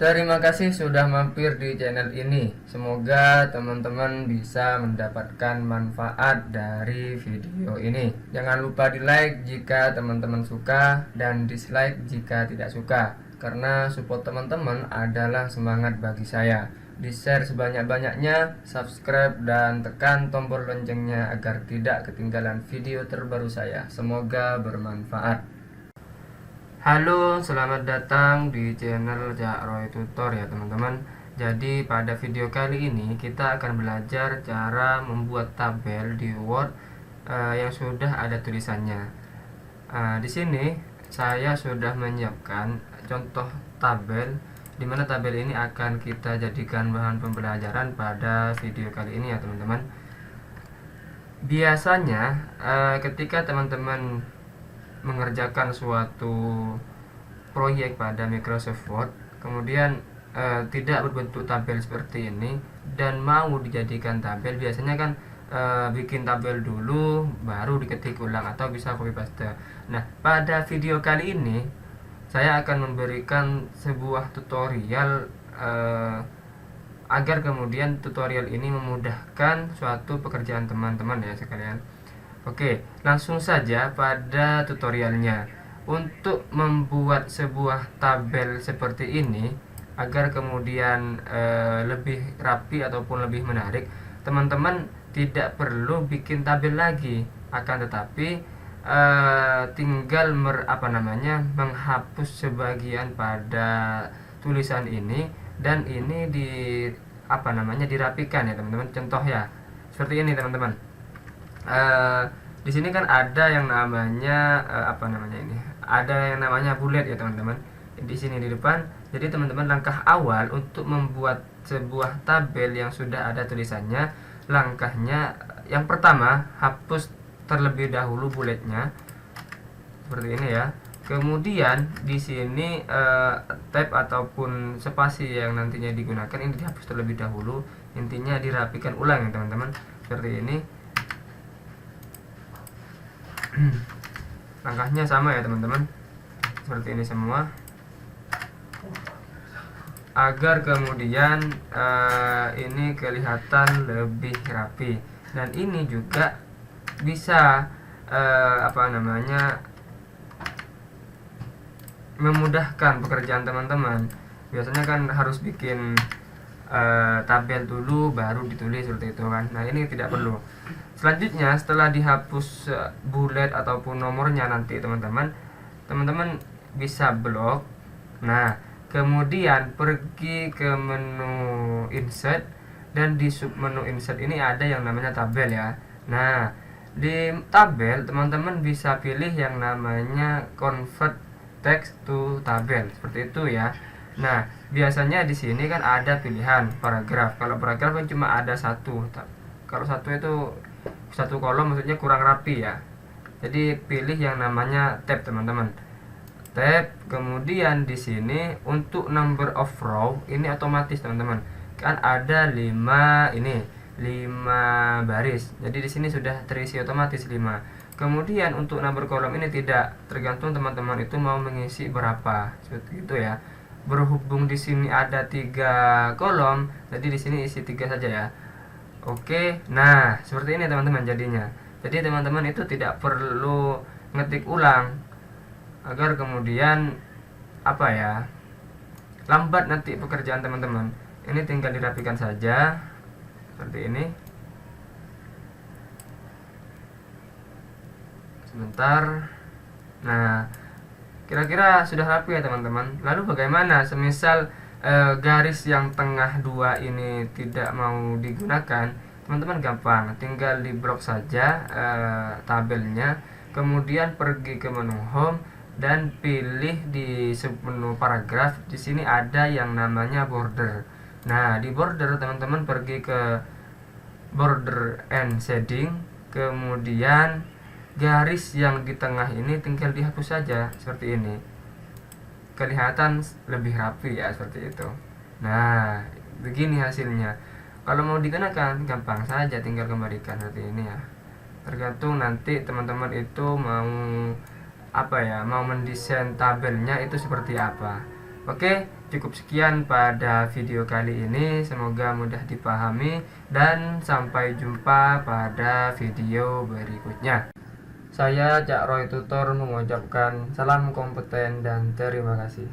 Terima kasih sudah mampir di channel ini. Semoga teman-teman bisa mendapatkan manfaat dari video ini. Jangan lupa di like jika teman-teman suka dan dislike jika tidak suka, karena support teman-teman adalah semangat bagi saya. Di share sebanyak-banyaknya, subscribe dan tekan tombol loncengnya agar tidak ketinggalan video terbaru saya. Semoga bermanfaat. Halo, selamat datang di channel Cak Roy Tutor ya teman-teman. Jadi pada video kali ini kita akan belajar cara membuat tabel di Word yang sudah ada tulisannya. Di sini saya sudah menyiapkan contoh tabel, di mana tabel ini akan kita jadikan bahan pembelajaran pada video kali ini ya teman-teman. Biasanya ketika teman-teman mengerjakan suatu proyek pada Microsoft Word, kemudian tidak berbentuk tabel seperti ini dan mau dijadikan tabel, biasanya kan bikin tabel dulu baru diketik ulang atau bisa copy paste. Nah, pada video kali ini saya akan memberikan sebuah tutorial agar kemudian tutorial ini memudahkan suatu pekerjaan teman-teman ya sekalian. Oke, langsung saja pada tutorialnya. Untuk membuat sebuah tabel seperti ini agar kemudian lebih rapi ataupun lebih menarik, teman-teman tidak perlu bikin tabel lagi, akan tetapi tinggal menghapus sebagian pada tulisan ini dan ini dirapikan ya teman-teman. Contoh ya seperti ini teman-teman. Di sini kan ada yang namanya ada yang namanya bullet ya teman-teman. Di sini di depan. Jadi teman-teman, langkah awal untuk membuat sebuah tabel yang sudah ada tulisannya, langkahnya yang pertama, hapus terlebih dahulu bulletnya seperti ini ya. Kemudian di sini tab ataupun spasi yang nantinya digunakan ini dihapus terlebih dahulu. Intinya dirapikan ulang ya teman-teman, seperti ini. Langkahnya sama ya teman-teman, seperti ini semua, agar kemudian ini kelihatan lebih rapi. Dan ini juga bisa memudahkan pekerjaan teman-teman. Biasanya kan harus bikin tabel dulu baru ditulis seperti itu kan. Nah, ini tidak perlu. Selanjutnya, setelah dihapus bullet ataupun nomornya, nanti teman-teman bisa blok. Nah, kemudian pergi ke menu insert, dan di sub menu insert ini ada yang namanya tabel ya. Nah, di tabel teman-teman bisa pilih yang namanya convert text to tabel, seperti itu ya. Nah, biasanya di sini kan ada pilihan paragraf. Kalau paragraf kan cuma ada satu. Kalau satu itu satu kolom, maksudnya kurang rapi ya. Jadi pilih yang namanya tab teman-teman. Tab, kemudian di sini untuk number of row ini otomatis teman-teman. Kan ada 5 baris. Jadi di sini sudah terisi otomatis 5. Kemudian untuk number kolom ini tidak, tergantung teman-teman itu mau mengisi berapa. Seperti itu ya. Berhubung di sini ada 3 kolom, jadi di sini isi 3 saja ya. Oke, nah seperti ini teman-teman jadinya. Jadi teman-teman itu tidak perlu ngetik ulang agar kemudian lambat nanti pekerjaan teman-teman. Ini tinggal dirapikan saja seperti ini. Sebentar. Nah, kira-kira sudah rapi ya teman-teman. Lalu bagaimana semisal garis yang tengah 2 ini tidak mau digunakan? Teman-teman gampang, tinggal di blok saja tabelnya, kemudian pergi ke menu home dan pilih di submenu paragraf. Di sini ada yang namanya border. Nah, di border teman-teman pergi ke border and shading, kemudian garis yang di tengah ini tinggal dihapus saja seperti ini. Kelihatan lebih rapi ya, seperti itu. Nah, begini hasilnya. Kalau mau digunakan gampang saja, tinggal kembalikan seperti ini ya. Tergantung nanti teman-teman itu mau mendesain tabelnya itu seperti apa. Oke, Cukup sekian pada video kali ini, semoga mudah dipahami dan sampai jumpa pada video berikutnya. Saya Cak Roy Tutor mengucapkan salam kompeten dan terima kasih.